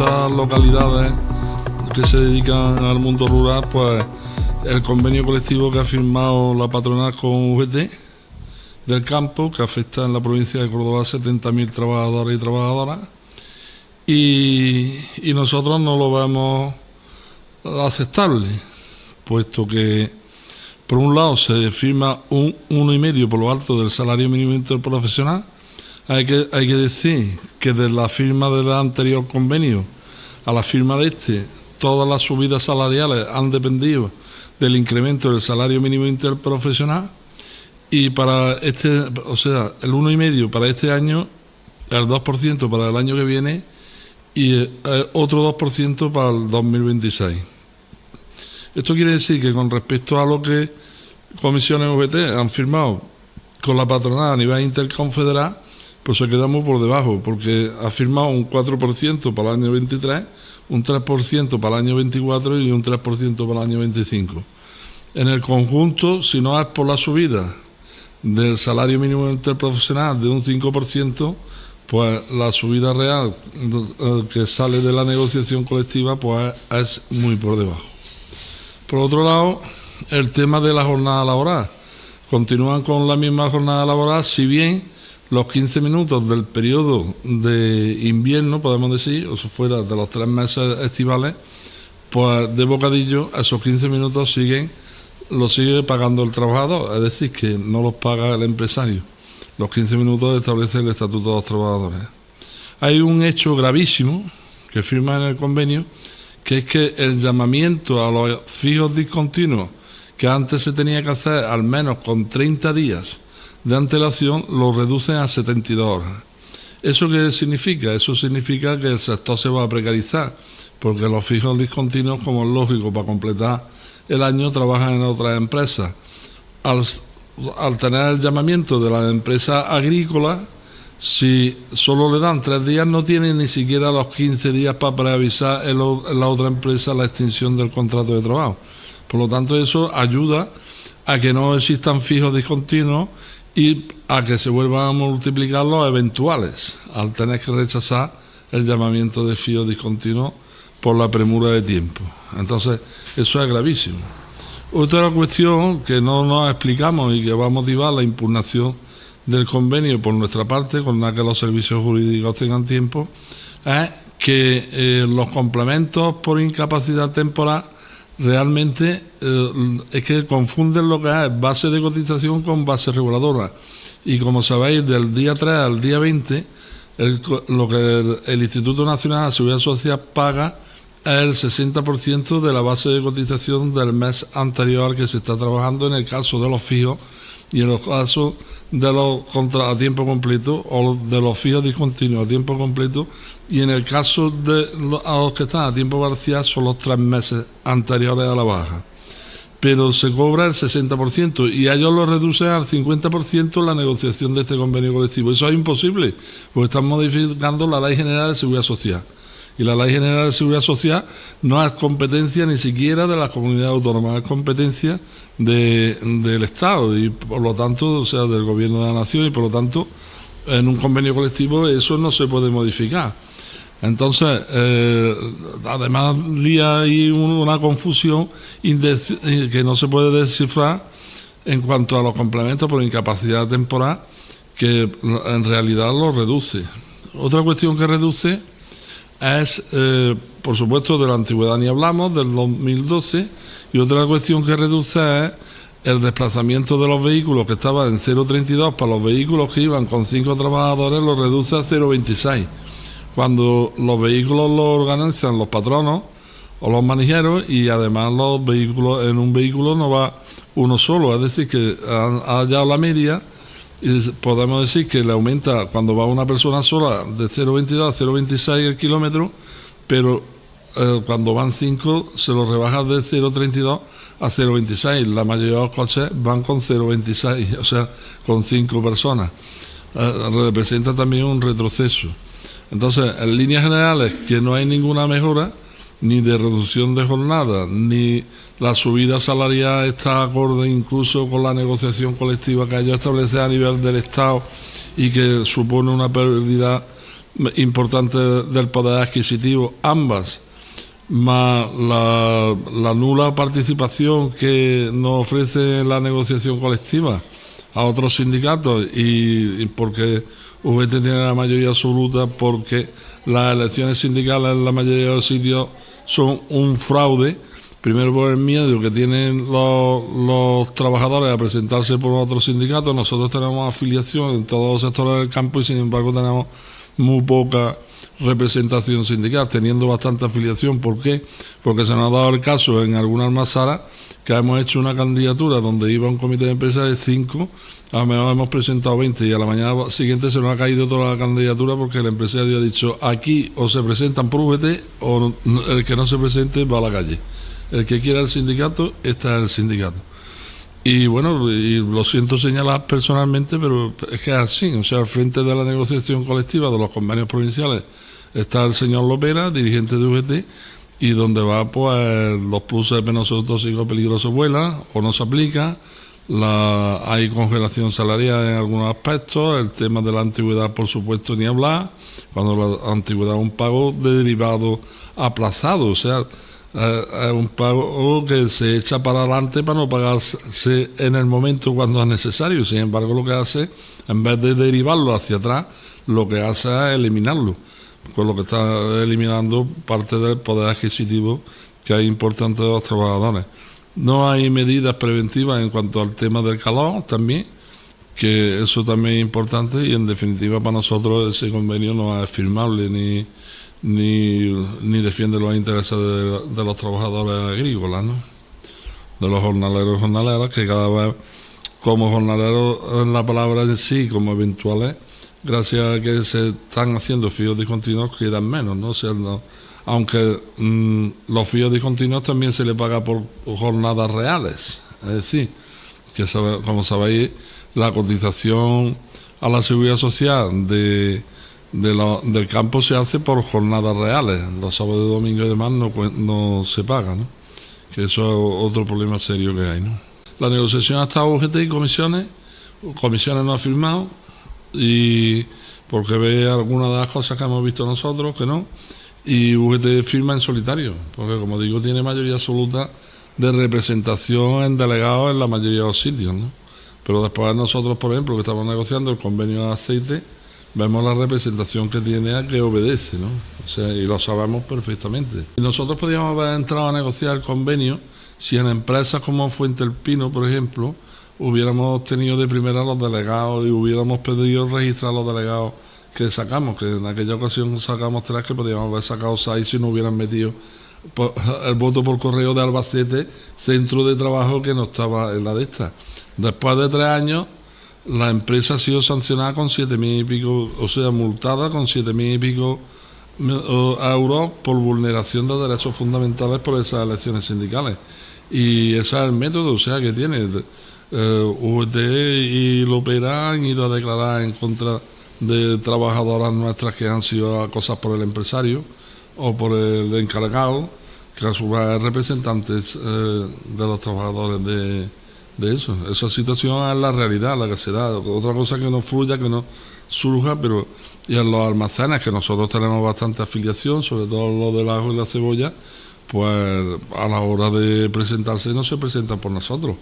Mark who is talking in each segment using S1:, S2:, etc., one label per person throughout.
S1: 200 localidades que se dedican al mundo rural, pues el convenio colectivo que ha firmado la patronal con UGT del campo, que afecta en la provincia de Córdoba a 70.000 trabajadores y trabajadoras, y nosotros no lo vemos aceptable, puesto que por un lado se firma un 1,5 por lo alto del salario mínimo interprofesional. Hay que decir que desde la firma del anterior convenio a la firma de este, todas las subidas salariales han dependido del incremento del salario mínimo interprofesional, y para este, o sea, el 1,5 para este año, el 2% para el año que viene y otro 2% para el 2026. Esto quiere decir que con respecto a lo que comisiones UGT han firmado con la patronal a nivel interconfederal, pues se queda muy por debajo, porque ha firmado un 4% para el año 23, un 3% para el año 24 y un 3% para el año 25. En el conjunto, si no es por la subida del salario mínimo interprofesional de un 5%, pues la subida real que sale de la negociación colectiva pues es muy por debajo. Por otro lado, el tema de la jornada laboral. Continúan con la misma jornada laboral, si bien los 15 minutos del periodo de invierno, podemos decir, o sea, fuera de los 3 meses estivales, pues de bocadillo, esos 15 minutos los sigue pagando el trabajador, es decir, que no los paga el empresario. Los 15 minutos establece el Estatuto de los Trabajadores. Hay un hecho gravísimo que firma en el convenio, que es que el llamamiento a los fijos discontinuos, que antes se tenía que hacer al menos con 30 días de antelación, lo reducen a 72 horas. ¿Eso qué significa? Eso significa que el sector se va a precarizar, porque los fijos discontinuos, como es lógico, para completar el año trabajan en otras empresas. Al tener el llamamiento de las empresas agrícolas, si solo le dan 3 días, no tienen ni siquiera los 15 días para preavisar en la otra empresa la extinción del contrato de trabajo. Por lo tanto, eso ayuda a que no existan fijos discontinuos y a que se vuelvan a multiplicar los eventuales, al tener que rechazar el llamamiento de fijos discontinuos por la premura de tiempo. Entonces, eso es gravísimo. Otra cuestión que no nos explicamos y que va a motivar la impugnación del convenio por nuestra parte, con la que los servicios jurídicos tengan tiempo, es que los complementos por incapacidad temporal realmente es que confunden lo que es base de cotización con base reguladora. Y como sabéis, del día 3 al día 20, lo que el Instituto Nacional de Seguridad Social paga es el 60% de la base de cotización del mes anterior al que se está trabajando, en el caso de los fijos, y en los casos de los a tiempo completo o de los fijos discontinuos a tiempo completo, y en el caso de los que están a tiempo parcial son los 3 meses anteriores a la baja. Pero se cobra el 60% y a ellos lo reducen al 50% la negociación de este convenio colectivo. Eso es imposible, porque están modificando la Ley General de Seguridad Social. Y la Ley General de Seguridad Social no es competencia ni siquiera de las comunidades autónomas, es competencia del Estado y por lo tanto, o sea, del Gobierno de la Nación, y por lo tanto en un convenio colectivo eso no se puede modificar. Entonces, además lía ahí una confusión que no se puede descifrar en cuanto a los complementos por incapacidad temporal, que en realidad los reduce. Otra cuestión que reduce es, por supuesto, de la antigüedad ni hablamos, del 2012, y otra cuestión que reduce es el desplazamiento de los vehículos, que estaba en 0,32 para los vehículos que iban con 5 trabajadores, lo reduce a 0,26, cuando los vehículos los organizan los patronos o los manijeros, y además los vehículos, en un vehículo no va uno solo, es decir, que ha hallado la media. Y podemos decir que le aumenta cuando va una persona sola de 0,22 a 0,26 el kilómetro, pero cuando van 5 se lo rebaja de 0,32 a 0,26. La mayoría de los coches van con 0,26, o sea, con 5 personas. Representa también un retroceso. Entonces, en líneas generales, que no hay ninguna mejora, ni de reducción de jornada, ni la subida salarial está acorde incluso con la negociación colectiva que ellos establecen a nivel del Estado y que supone una pérdida importantes del poder adquisitivo, ambas, más la nula participación que nos ofrece la negociación colectiva a otros sindicatos y porque UGT tiene la mayoría absoluta, porque las elecciones sindicales en la mayoría de los sitios son un fraude, primero por el miedo que tienen los trabajadores a presentarse por otros sindicatos. Nosotros tenemos afiliación en todos los sectores del campo y sin embargo tenemos muy poca representación sindical, teniendo bastante afiliación. ¿Por qué? Porque se nos ha dado el caso en alguna almazara que hemos hecho una candidatura donde iba un comité de empresa de 5, a lo mejor hemos presentado 20 y a la mañana siguiente se nos ha caído toda la candidatura porque el empresario ha dicho: aquí o se presentan por VT o el que no se presente va a la calle. El que quiera el sindicato está en el sindicato. Y bueno, y lo siento señalar personalmente, pero es que es así. O sea, al frente de la negociación colectiva de los convenios provinciales está el señor Lopera, dirigente de UGT, y donde va, pues, los pluses de penoso, tóxico, peligroso vuelan o no se aplica, hay congelación salarial en algunos aspectos, el tema de la antigüedad, por supuesto, ni hablar, cuando la antigüedad es un pago de derivado aplazado, o sea, es un pago que se echa para adelante para no pagarse en el momento cuando es necesario. Sin embargo, lo que hace, en vez de derivarlo hacia atrás, lo que hace es eliminarlo, con lo que está eliminando parte del poder adquisitivo que hay importante de los trabajadores. No hay medidas preventivas en cuanto al tema del calor también, que eso también es importante, y en definitiva para nosotros ese convenio no es firmable ni defiende los intereses de los trabajadores agrícolas, ¿no? De los jornaleros y jornaleras, que cada vez, como jornaleros en la palabra en sí, como eventuales, gracias a que se están haciendo fijos discontinuos, quedan menos, ¿no? O sea, aunque los fijos discontinuos también se le paga por jornadas reales, es decir, que como sabéis, la cotización a la seguridad social del campo se hace por jornadas reales, los sábados y domingos y demás no se paga, ¿no? Que eso es otro problema serio que hay, ¿no? La negociación ha estado UGT y comisiones no ha firmado, y porque ve algunas de las cosas que hemos visto nosotros que no, y UGT firma en solitario, porque como digo tiene mayoría absoluta de representación en delegados en la mayoría de los sitios, ¿no? Pero después nosotros, por ejemplo, que estamos negociando el convenio de aceite, vemos la representación que tiene a que obedece, ¿no? O sea, y lo sabemos perfectamente. Y nosotros podríamos haber entrado a negociar el convenio si en empresas como Fuente El Pino, por ejemplo, hubiéramos tenido de primera los delegados y hubiéramos pedido registrar los delegados que sacamos, que en aquella ocasión sacamos 3, que podríamos haber sacado 6 si no hubieran metido el voto por correo de Albacete, centro de trabajo que no estaba en la de esta. Después de 3 años, la empresa ha sido sancionada con 7.000 y pico, o sea, multada con 7.000 y pico euros por vulneración de derechos fundamentales por esas elecciones sindicales. Y ese es el método, o sea, que tiene. UGT y Lopera han ido a declarar en contra de trabajadoras nuestras que han sido acosadas por el empresario o por el encargado, que a su vez es representantes de los trabajadores de eso. Esa situación es la realidad, la que se da. Otra cosa que no fluya, que no surja, pero y en los almacenes, que nosotros tenemos bastante afiliación, sobre todo lo del ajo y la cebolla, pues a la hora de presentarse no se presentan por nosotros.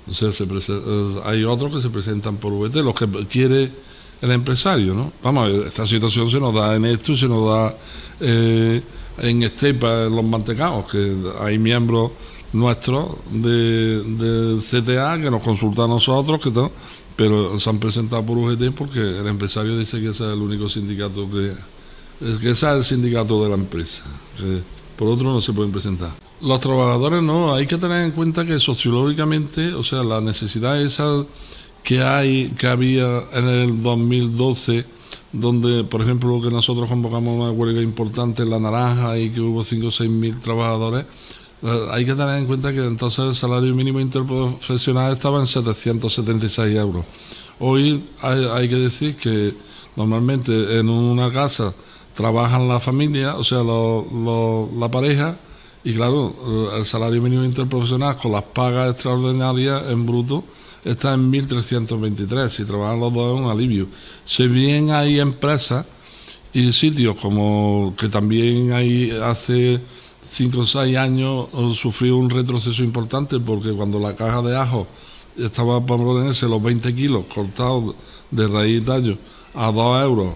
S1: O sea, hay otros que se presentan por VT, los que quiere el empresario, ¿no? Vamos, esta situación se nos da en esto y se nos da en Estepa, en los mantecados, que hay miembros nuestros de CTA que nos consultan a nosotros, pero se han presentado por UGT porque el empresario dice que ese es el único sindicato que ese es el sindicato de la empresa, que por otro no se pueden presentar. Los trabajadores no, hay que tener en cuenta que sociológicamente, o sea, la necesidad esa que había en el 2012, donde, por ejemplo, que nosotros convocamos una huelga importante en La Naranja y que hubo 5 o 6 mil trabajadores, hay que tener en cuenta que entonces el salario mínimo interprofesional estaba en 776 euros. Hoy hay que decir que normalmente en una casa trabajan la familia, o sea, la pareja, y claro, el salario mínimo interprofesional con las pagas extraordinarias en bruto está en 1.323, si trabajan los dos es un alivio. Si bien hay empresas y sitios como que también hay hace 5 o 6 años sufrió un retroceso importante, porque cuando la caja de ajo estaba para ponerse los 20 kilos cortados de raíz y tallo a 2 euros,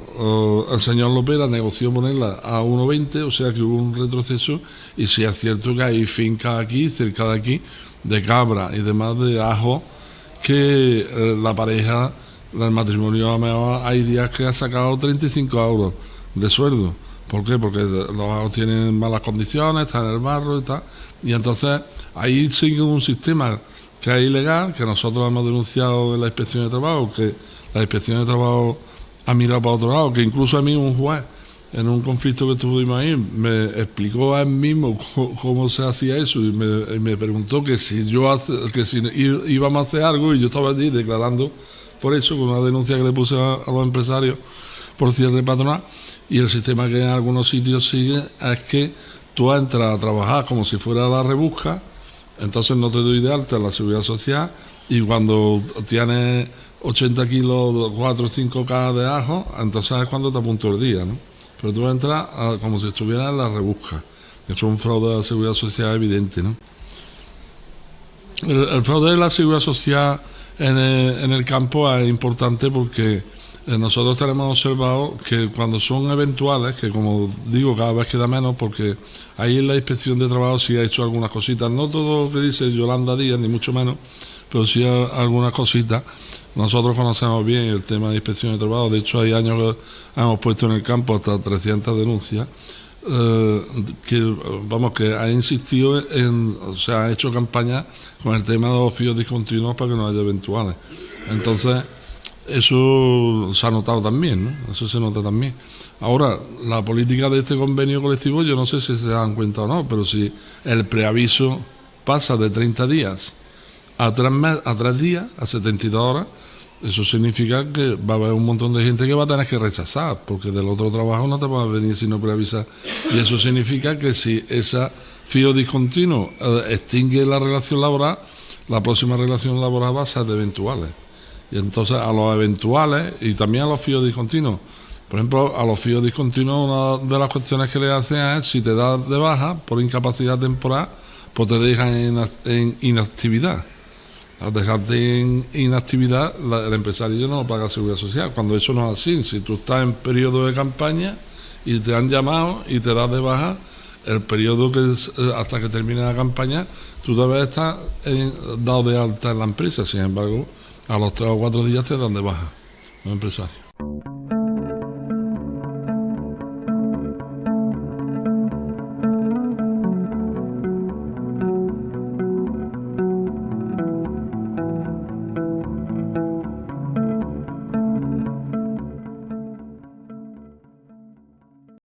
S1: el señor Lopera negoció ponerla a 1,20, o sea que hubo un retroceso. Y sí es cierto que hay fincas aquí, cerca de aquí, de cabra y demás de ajo, que la pareja del matrimonio, a lo mejor hay días que ha sacado 35 euros de sueldo. ¿Por qué? Porque los ajos tienen malas condiciones, están en el barro y tal. Y entonces ahí sigue un sistema que es ilegal, que nosotros hemos denunciado en la Inspección de Trabajo, que la Inspección de Trabajo ha mirado para otro lado, que incluso a mí un juez, en un conflicto que tuvimos ahí, me explicó a él mismo cómo se hacía eso, y me preguntó que si íbamos a hacer algo, y yo estaba allí declarando por eso, con una denuncia que le puse a los empresarios por cierre patronal. Y el sistema que en algunos sitios sigue es que tú entras a trabajar como si fuera la rebusca, entonces no te doy de alta en la Seguridad Social, y cuando tienes 80 kilos, 4 o 5 cajas de ajo, entonces es cuando te apunto el día, ¿no? Pero tú entras como si estuvieras en la rebusca. Eso es un fraude de la Seguridad Social evidente, ¿no? El fraude de la Seguridad Social en el campo es importante porque nosotros tenemos observado que cuando son eventuales, que como digo cada vez queda menos, porque ahí en la Inspección de Trabajo sí ha hecho algunas cositas, no todo lo que dice Yolanda Díaz, ni mucho menos, pero sí algunas cositas. Nosotros conocemos bien el tema de Inspección de Trabajo. De hecho, hay años que hemos puesto en el campo hasta 300 denuncias, que ha insistido ha hecho campaña con el tema de los fíos discontinuos para que no haya eventuales. Entonces, eso se ha notado también, ¿no? Eso se nota también. Ahora, la política de este convenio colectivo, yo no sé si se dan cuenta o no, pero si el preaviso pasa de 30 días a 3 días, a 72 horas, eso significa que va a haber un montón de gente que va a tener que rechazar, porque del otro trabajo no te va a venir si no preavisas. Y eso significa que si esa fío discontinuo extingue la relación laboral, la próxima relación laboral va a ser de eventuales. Y entonces a los eventuales y también a los fíos discontinuos, por ejemplo, a los fíos discontinuos, una de las cuestiones que le hacen es, si te das de baja por incapacidad temporal, pues te dejan en inactividad. Al dejarte en inactividad, el empresario no paga seguridad social, cuando eso no es así. Si tú estás en periodo de campaña y te han llamado y te das de baja, el periodo que es, hasta que termine la campaña, tú debes estar dado de alta en la empresa. Sin embargo, a los 3 o 4 días te dan de baja los empresarios.